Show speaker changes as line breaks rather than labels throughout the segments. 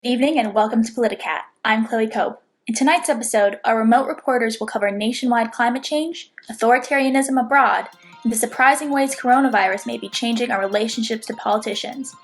Good evening and welcome to POLITICAT. I'm CHLOEFCOPE. In tonight's episode, our remote reporters will cover nationwide climate change, authoritarianism abroad, and the surprising ways coronavirus may be changing our relationships to politicians.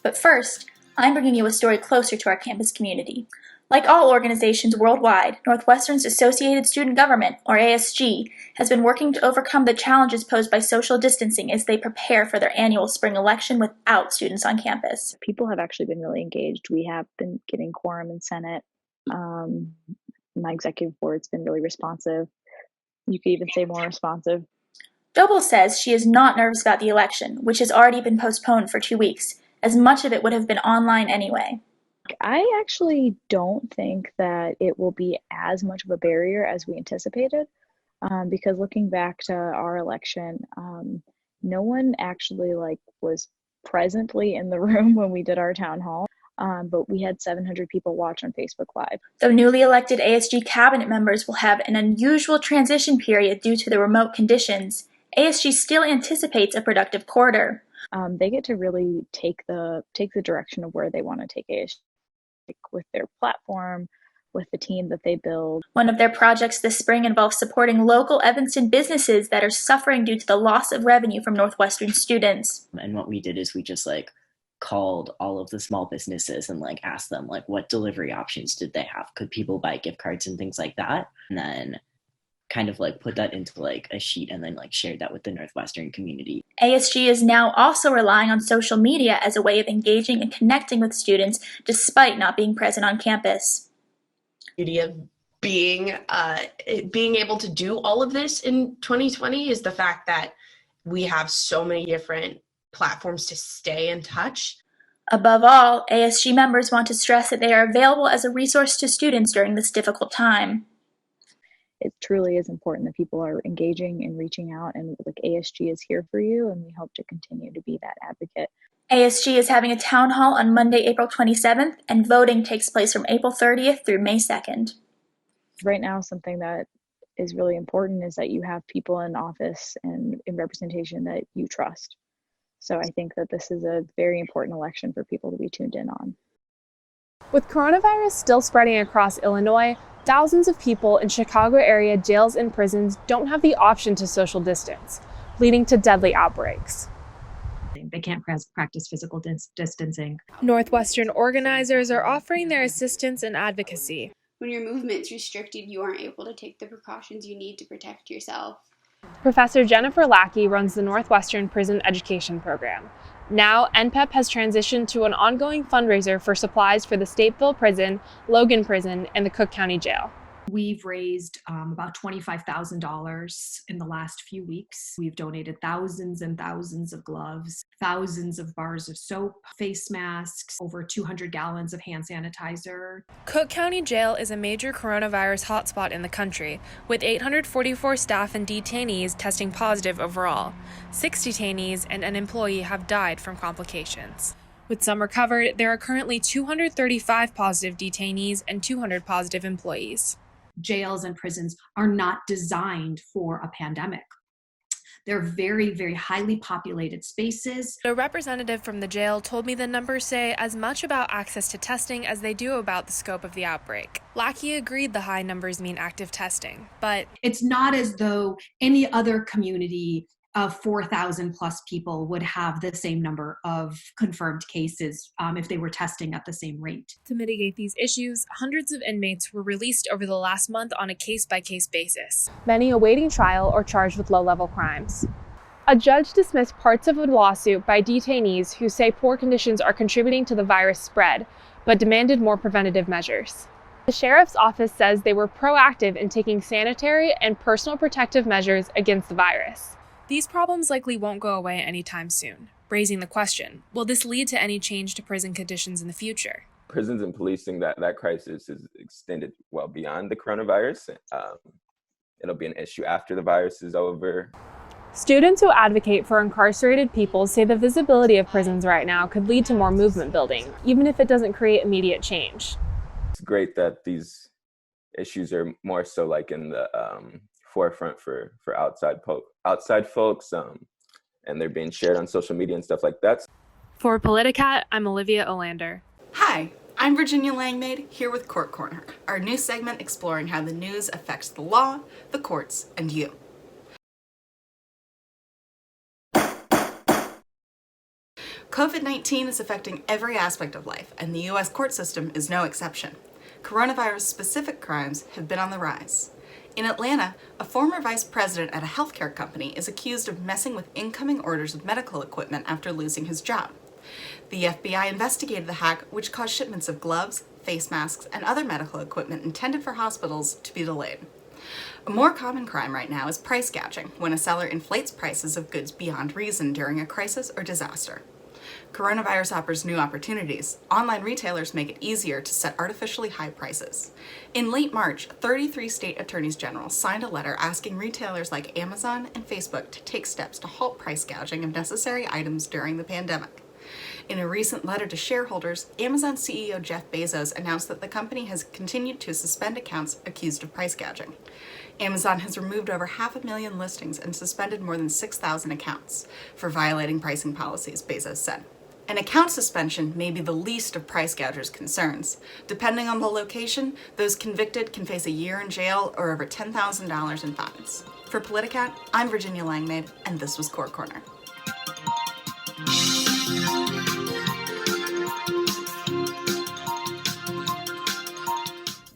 But first, I'm bringing you a story closer to our campus community. Like all organizations worldwide, Northwestern's Associated Student Government, or ASG, has been working to overcome the challenges posed by social distancing as they prepare for their annual spring election without students on campus.
People have actually been really engaged. We have been getting quorum in Senate. My executive board's been really responsive. You could even say more responsive.
DOBBEL says she is not nervous about the election, which has already been postponed for 2 weeks, as much of it would have been online anyway.
I actually don't think that it will be as much of a barrier as we anticipated, because looking back to our election, no one actually was presently in the room when we did our town hall, but we had 700 people watch on Facebook Live.
Though newly elected ASG cabinet members will have an unusual transition period due to the remote conditions, ASG still anticipates a productive quarter.
They get to really take the direction of where they want to take ASG with their platform, with the team that they build.
One of their projects this spring involves supporting local Evanston businesses that are suffering due to the loss of revenue from Northwestern students.
And what we did is we just called all of the small businesses and asked them what delivery options did they have? Could people buy gift cards and things like that? And then kind of put that into a sheet and then shared that with the Northwestern community.
ASG is now also relying on social media as a way of engaging and connecting with students despite not being present on campus.
Beauty of being able to do all of this in 2020 is the fact that we have so many different platforms to stay in touch.
Above all, ASG members want to stress that they are available as a resource to students during this difficult time.
It truly is important that people are engaging and reaching out, and ASG is here for you, and we hope to continue to be that advocate.
ASG is having a town hall on Monday, April 27th, and voting takes place from April 30th through May 2nd.
Right now, something that is really important is that you have people in office and in representation that you trust. So I think that this is a very important election for people to be tuned in on.
With coronavirus still spreading across Illinois, thousands of people in Chicago area jails and prisons don't have the option to social distance, leading to deadly outbreaks.
They can't practice physical distancing.
Northwestern organizers are offering their assistance and advocacy.
When your movement's restricted, you aren't able to take the precautions you need to protect yourself.
Professor Jennifer Lackey runs the Northwestern Prison Education Program. Now, NPEP has transitioned to an ongoing fundraiser for supplies for the Stateville Prison, Logan Prison, and the Cook County Jail.
We've raised about $25,000 in the last few weeks. We've donated thousands and thousands of gloves, thousands of bars of soap, face masks, over 200 gallons of hand sanitizer.
Cook County Jail is a major coronavirus hotspot in the country, with 844 staff and detainees testing positive overall. 6 detainees and an employee have died from complications. With some recovered, there are currently 235 positive detainees and 200 positive employees.
Jails and prisons are not designed for a pandemic. They're very, very highly populated spaces.
A representative from the jail told me the numbers say as much about access to testing as they do about the scope of the outbreak. Lackey agreed the high numbers mean active testing, but
it's not as though any other community of 4,000 plus people would have the same number of confirmed cases if they were testing at the same rate.
To mitigate these issues, hundreds of inmates were released over the last month on a case-by-case basis, many awaiting trial or charged with low-level crimes. A judge dismissed parts of a lawsuit by detainees who say poor conditions are contributing to the virus spread, but demanded more preventative measures. The sheriff's office says they were proactive in taking sanitary and personal protective measures against the virus. These problems likely won't go away anytime soon, raising the question, will this lead to any change to prison conditions in the future?
Prisons and policing, that crisis is extended well beyond the coronavirus. It'll be an issue after the virus is over.
Students who advocate for incarcerated people say the visibility of prisons right now could lead to more movement building, even if it doesn't create immediate change.
It's great that these issues are more so in the forefront for outside folks, and they're being shared on social media and stuff like that.
For POLITICAT, I'm Olivia Olander.
Hi, I'm Virginia Langmaid, here with Court Corner, our new segment exploring how the news affects the law, the courts, and you. COVID-19 is affecting every aspect of life, and the U.S. court system is no exception. Coronavirus-specific crimes have been on the rise. In Atlanta, a former vice president at a healthcare company is accused of messing with incoming orders of medical equipment after losing his job. The FBI investigated the hack, which caused shipments of gloves, face masks, and other medical equipment intended for hospitals to be delayed. A more common crime right now is price gouging, when a seller inflates prices of goods beyond reason during a crisis or disaster. Coronavirus offers new opportunities. Online retailers make it easier to set artificially high prices. In late March, 33 state attorneys general signed a letter asking retailers like Amazon and Facebook to take steps to halt price gouging of necessary items during the pandemic. In a recent letter to shareholders, Amazon CEO Jeff Bezos announced that the company has continued to suspend accounts accused of price gouging. Amazon has removed over 500,000 listings and suspended more than 6,000 accounts for violating pricing policies, Bezos said. An account suspension may be the least of price gougers' concerns. Depending on the location, those convicted can face a year in jail or over $10,000 in fines. For POLITICAT, I'm Virginia Langmaid, and this was Court Corner.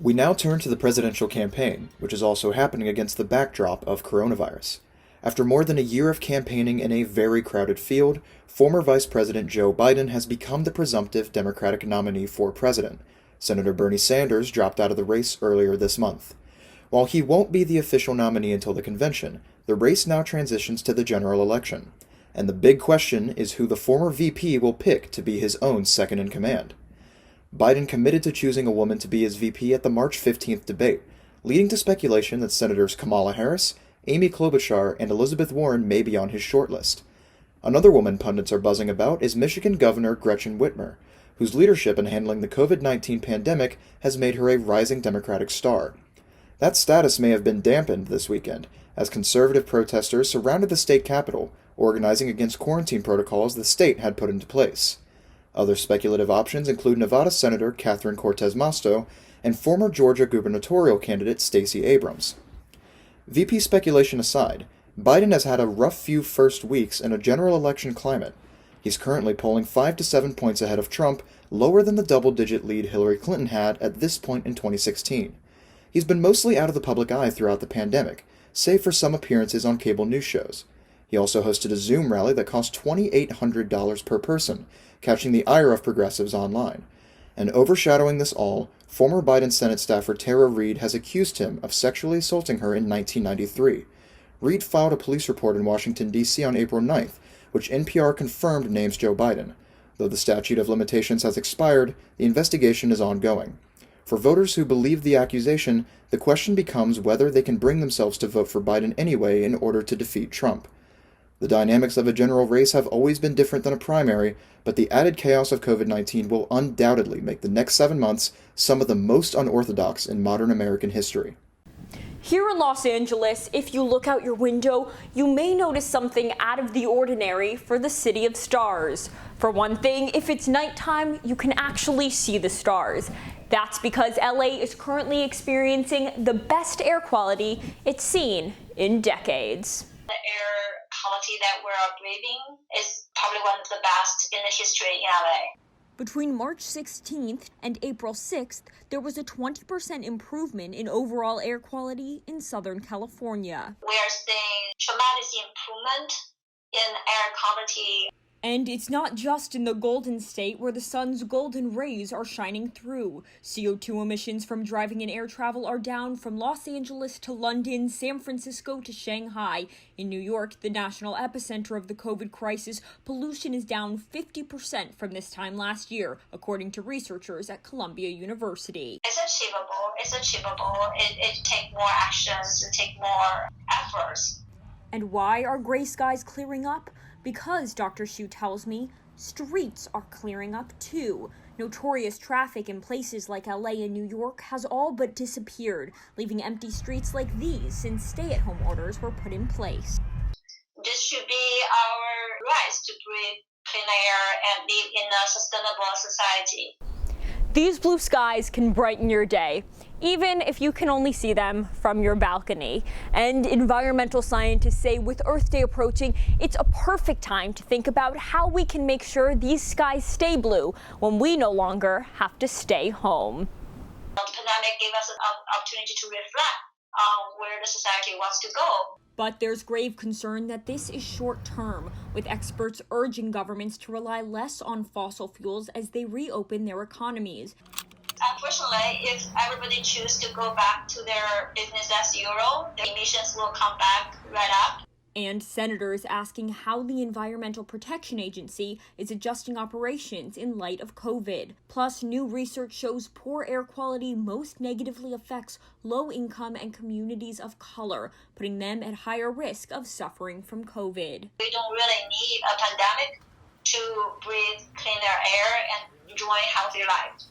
We now turn to the presidential campaign, which is also happening against the backdrop of coronavirus. After more than a year of campaigning in a very crowded field, former Vice President Joe Biden has become the presumptive Democratic nominee for president. Senator Bernie Sanders dropped out of the race earlier this month. While he won't be the official nominee until the convention, the race now transitions to the general election. And the big question is who the former VP will pick to be his own second-in-command. Biden committed to choosing a woman to be his VP at the March 15th debate, leading to speculation that Senators Kamala Harris, Amy Klobuchar, and Elizabeth Warren may be on his shortlist. Another woman pundits are buzzing about is Michigan Governor Gretchen Whitmer, whose leadership in handling the COVID-19 pandemic has made her a rising Democratic star. That status may have been dampened this weekend, as conservative protesters surrounded the state capitol, organizing against quarantine protocols the state had put into place. Other speculative options include Nevada Senator Catherine Cortez Masto and former Georgia gubernatorial candidate Stacey Abrams. VP speculation aside, Biden has had a rough few first weeks in a general election climate. He's currently polling 5 to 7 points ahead of Trump, lower than the double-digit lead Hillary Clinton had at this point in 2016. He's been mostly out of the public eye throughout the pandemic, save for some appearances on cable news shows. He also hosted a Zoom rally that cost $2,800 per person, catching the ire of progressives online. And overshadowing this all, former Biden Senate staffer Tara Reade has accused him of sexually assaulting her in 1993. Reade filed a police report in Washington, D.C. on April 9th, which NPR confirmed names Joe Biden. Though the statute of limitations has expired, the investigation is ongoing. For voters who believe the accusation, the question becomes whether they can bring themselves to vote for Biden anyway in order to defeat Trump. The dynamics of a general race have always been different than a primary, but the added chaos of COVID-19 will undoubtedly make the next 7 months some of the most unorthodox in modern American history.
Here in Los Angeles, if you look out your window, you may notice something out of the ordinary for the city of stars. For one thing, if it's nighttime, you can actually see the stars. That's because LA is currently experiencing the best air quality it's seen in decades.
The air quality that we're breathing is probably one of the best in the history in LA.
Between March 16th and April 6th, there was a 20% improvement in overall air quality in Southern California.
We are seeing tremendous improvement in air quality.
And it's not just in the Golden State where the sun's golden rays are shining through. CO2 emissions from driving and air travel are down from Los Angeles to London, San Francisco to Shanghai. In New York, the national epicenter of the COVID crisis, pollution is down 50% from this time last year, according to researchers at Columbia University.
It's achievable. It takes more actions, it takes more efforts.
And why are gray skies clearing up? Because, Dr. Hsu tells me, streets are clearing up too. Notorious traffic in places like LA and New York has all but disappeared, leaving empty streets like these since stay-at-home orders were put in place.
This should be our right to breathe clean air and live in a sustainable society.
These blue skies can brighten your day, even if you can only see them from your balcony. And environmental scientists say with Earth Day approaching, it's a perfect time to think about how we can make sure these skies stay blue when we no longer have to stay home.
The pandemic gave us an opportunity to reflect on where the society wants to go.
But there's grave concern that this is short-term, with experts urging governments to rely less on fossil fuels as they reopen their economies.
Unfortunately, if everybody chooses to go back to their business as usual, the emissions will come back right up.
And senators asking how the Environmental Protection Agency is adjusting operations in light of COVID. Plus, new research shows poor air quality most negatively affects low-income and communities of color, putting them at higher risk of suffering from COVID.
We don't really need a pandemic to breathe cleaner air and enjoy healthy lives.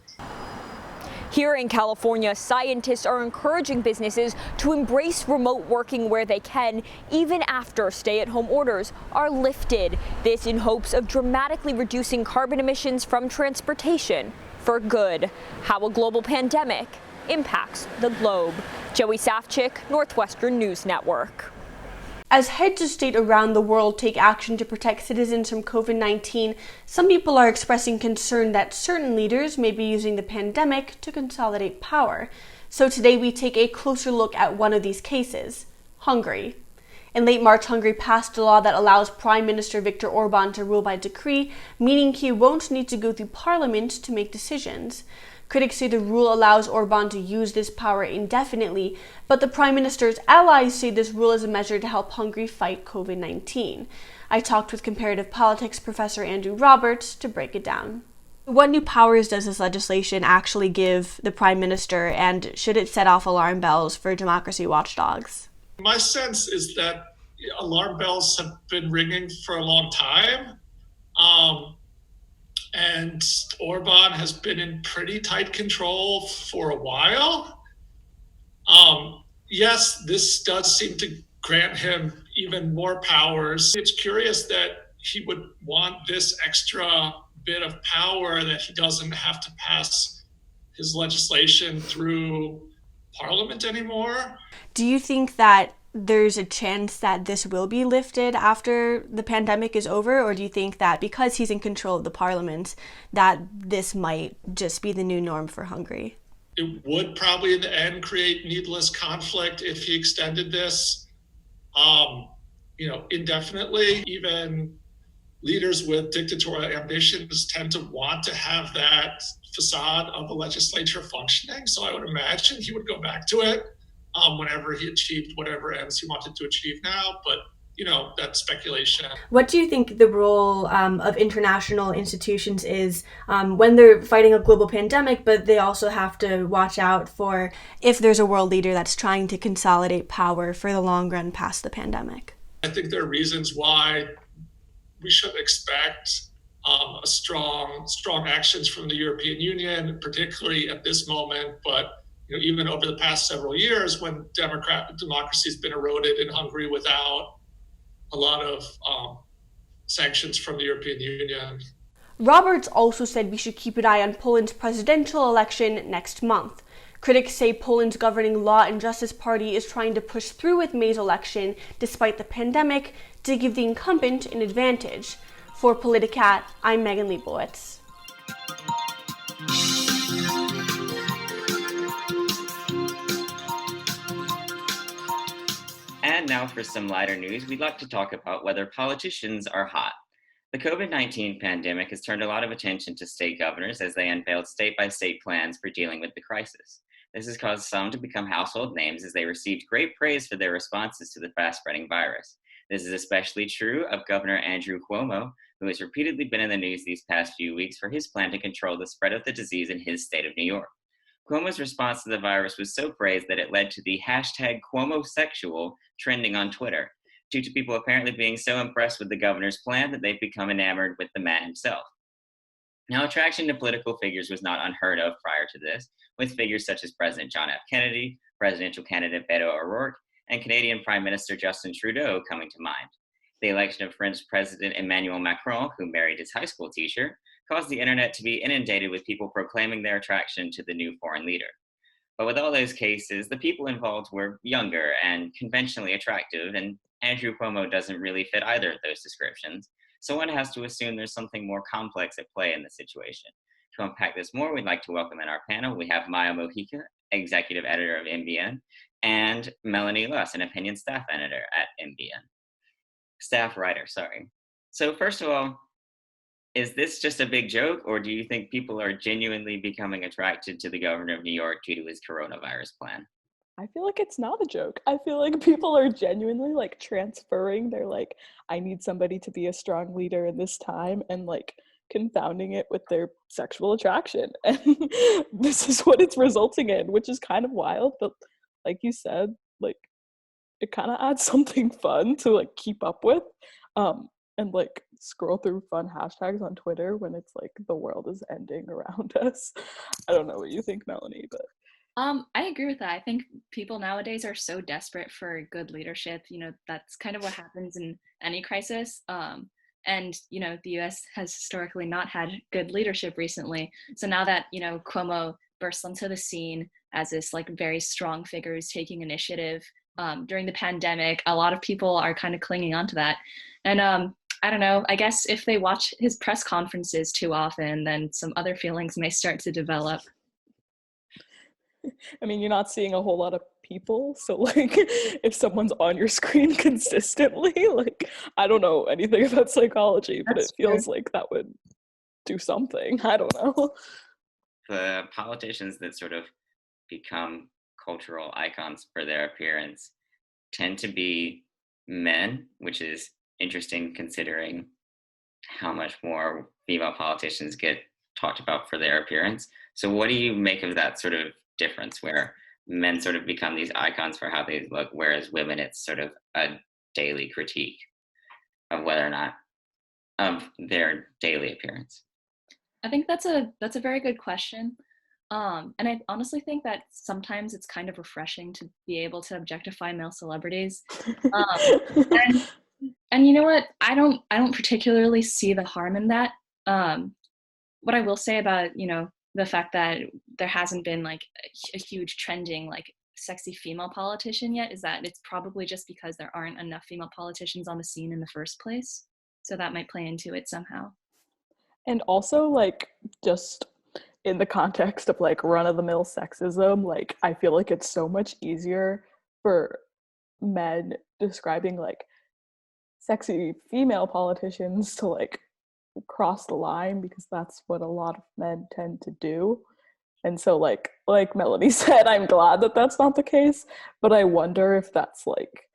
Here in California, scientists are encouraging businesses to embrace remote working where they can, even after stay-at-home orders are lifted. This in hopes of dramatically reducing carbon emissions from transportation for good. How a global pandemic impacts the globe. Joey Safchik, Northwestern News Network.
As heads of state around the world take action to protect citizens from COVID-19, some people are expressing concern that certain leaders may be using the pandemic to consolidate power. So today we take a closer look at one of these cases, Hungary. In late March, Hungary passed a law that allows Prime Minister Viktor Orban to rule by decree, meaning he won't need to go through parliament to make decisions. Critics say the rule allows Orban to use this power indefinitely, but the Prime Minister's allies say this rule is a measure to help Hungary fight COVID-19. I talked with comparative politics professor Andrew Roberts to break it down. What new powers does this legislation actually give the Prime Minister, and should it set off alarm bells for democracy watchdogs?
My sense is that alarm bells have been ringing for a long time. And Orban has been in pretty tight control for a while. Yes, this does seem to grant him even more powers. It's curious that he would want this extra bit of power, that he doesn't have to pass his legislation through Parliament anymore.
Do you think that there's a chance that this will be lifted after the pandemic is over, or do you think that because he's in control of the parliament that this might just be the new norm for Hungary?
It would probably in the end create needless conflict if he extended this indefinitely. Even leaders with dictatorial ambitions tend to want to have that facade of a legislature functioning, so I would imagine he would go back to it whenever he achieved whatever ends he wanted to achieve now, but that's speculation.
What do you think the role of international institutions is when they're fighting a global pandemic, but they also have to watch out for if there's a world leader that's trying to consolidate power for the long run past the pandemic?
I think there are reasons why we should expect strong actions from the European Union, particularly at this moment, but even over the past several years when democracy has been eroded in Hungary without a lot of sanctions from the European Union.
Roberts also said we should keep an eye on Poland's presidential election next month. Critics say Poland's governing Law and Justice Party is trying to push through with May's election despite the pandemic to give the incumbent an advantage. For POLITICAT, I'm Megan Lebowitz.
And now for some lighter news, we'd like to talk about whether politicians are hot. The COVID-19 pandemic has turned a lot of attention to state governors as they unveiled state-by-state plans for dealing with the crisis. This has caused some to become household names as they received great praise for their responses to the fast-spreading virus. This is especially true of Governor Andrew Cuomo, who has repeatedly been in the news these past few weeks for his plan to control the spread of the disease in his state of New York. Cuomo's response to the virus was so praised that it led to the hashtag #Cuomosexual trending on Twitter, due to people apparently being so impressed with the governor's plan that they've become enamored with the man himself. Now, attraction to political figures was not unheard of prior to this, with figures such as President John F. Kennedy, presidential candidate Beto O'Rourke, and Canadian Prime Minister Justin Trudeau coming to mind. The election of French President Emmanuel Macron, who married his high school teacher, caused the internet to be inundated with people proclaiming their attraction to the new foreign leader. But with all those cases, the people involved were younger and conventionally attractive, and Andrew Cuomo doesn't really fit either of those descriptions. So one has to assume there's something more complex at play in the situation. To unpack this more, we'd like to welcome in our panel, we have Maya Mojica, executive editor of MBN, and Melanie Luss, an opinion staff editor at MBN. Staff writer, sorry. So first of all, is this just a big joke, or do you think people are genuinely becoming attracted to the governor of New York due to his coronavirus plan?
I feel like it's not a joke. I feel like people are genuinely like transferring their like, I need somebody to be a strong leader in this time, and like confounding it with their sexual attraction. And this is what it's resulting in, which is kind of wild. But like you said, like it kind of adds something fun to like keep up with. And like scroll through fun hashtags on Twitter when it's like the world is ending around us. I don't know what you think, Melanie, but
I agree with that. I think people nowadays are so desperate for good leadership. You know, that's kind of what happens in any crisis. And, you know, the US has historically not had good leadership recently. So now that, you know, Cuomo bursts onto the scene as this like very strong figure who's taking initiative during the pandemic, a lot of people are kind of clinging onto that. And I don't know, I guess if they watch his press conferences too often, then some other feelings may start to develop.
I mean, you're not seeing a whole lot of people, so like if someone's on your screen consistently, like I don't know anything about psychology, but it feels like that would do something. I don't know.
The politicians that sort of become cultural icons for their appearance tend to be men, which is interesting considering how much more female politicians get talked about for their appearance. So what do you make of that sort of difference where men sort of become these icons for how they look, whereas women, it's sort of a daily critique of whether or not of their daily appearance?
I think that's a very good question. And I honestly think that sometimes it's kind of refreshing to be able to objectify male celebrities. And you know what? I don't particularly see the harm in that. What I will say about, you know, the fact that there hasn't been like a huge trending like sexy female politician yet is that it's probably just because there aren't enough female politicians on the scene in the first place. So that might play into it somehow.
And also like just in the context of like run-of-the-mill sexism, like I feel like it's so much easier for men describing like sexy female politicians to like cross the line, because that's what a lot of men tend to do. And so like Melanie said, I'm glad that that's not the case, but I wonder if that's like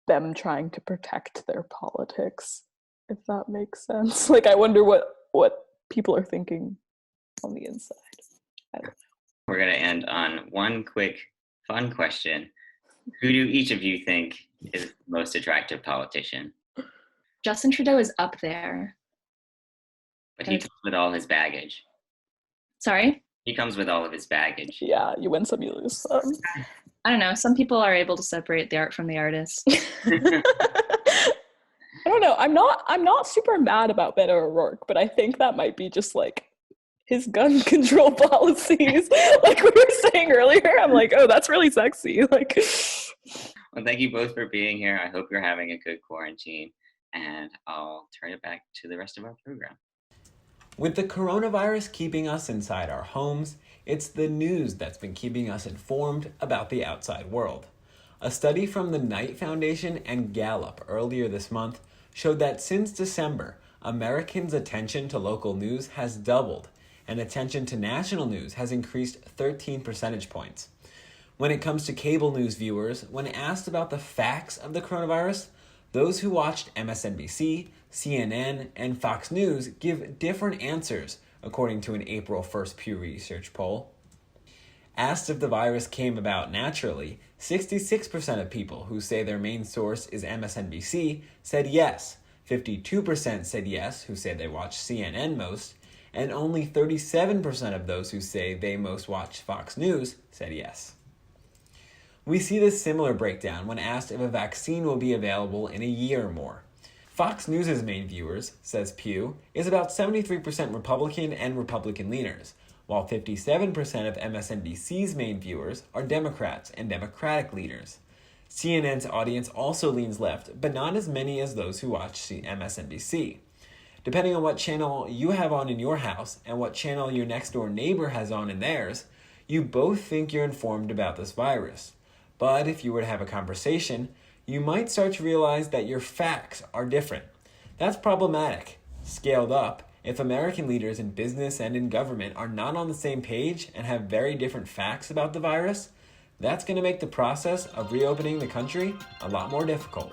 them trying to protect their politics, if that makes sense. Like I wonder what people are thinking on the inside. I don't know.
We're going to end on one quick fun question. Who do each of you think is the most attractive politician?
Justin Trudeau is up there.
But he comes with all his baggage.
Sorry?
He comes with all of his baggage.
Yeah, you win some, you lose some.
I don't know. Some people are able to separate the art from the artist.
I don't know. I'm not super mad about Beto O'Rourke, but I think that might be just like his gun control policies. Like we were saying earlier, I'm like, oh, that's really sexy. Like.
Well, thank you both for being here. I hope you're having a good quarantine, and I'll turn it back to the rest of our program.
With the coronavirus keeping us inside our homes, it's the news that's been keeping us informed about the outside world. A study from the Knight Foundation and Gallup earlier this month showed that since December, Americans' attention to local news has doubled, and attention to national news has increased 13 percentage points. When it comes to cable news viewers, when asked about the facts of the coronavirus, those who watched MSNBC, CNN, and Fox News give different answers, according to an April 1st Pew Research poll. Asked if the virus came about naturally, 66% of people who say their main source is MSNBC said yes, 52% said yes, who say they watch CNN most, and only 37% of those who say they most watch Fox News said yes. We see this similar breakdown when asked if a vaccine will be available in a year or more. Fox News' main viewers, says Pew, is about 73% Republican and Republican leaners, while 57% of MSNBC's main viewers are Democrats and Democratic leaners. CNN's audience also leans left, but not as many as those who watch MSNBC. Depending on what channel you have on in your house and what channel your next door neighbor has on in theirs, you both think you're informed about this virus. But if you were to have a conversation, you might start to realize that your facts are different. That's problematic. Scaled up, if American leaders in business and in government are not on the same page and have very different facts about the virus, that's going to make the process of reopening the country a lot more difficult.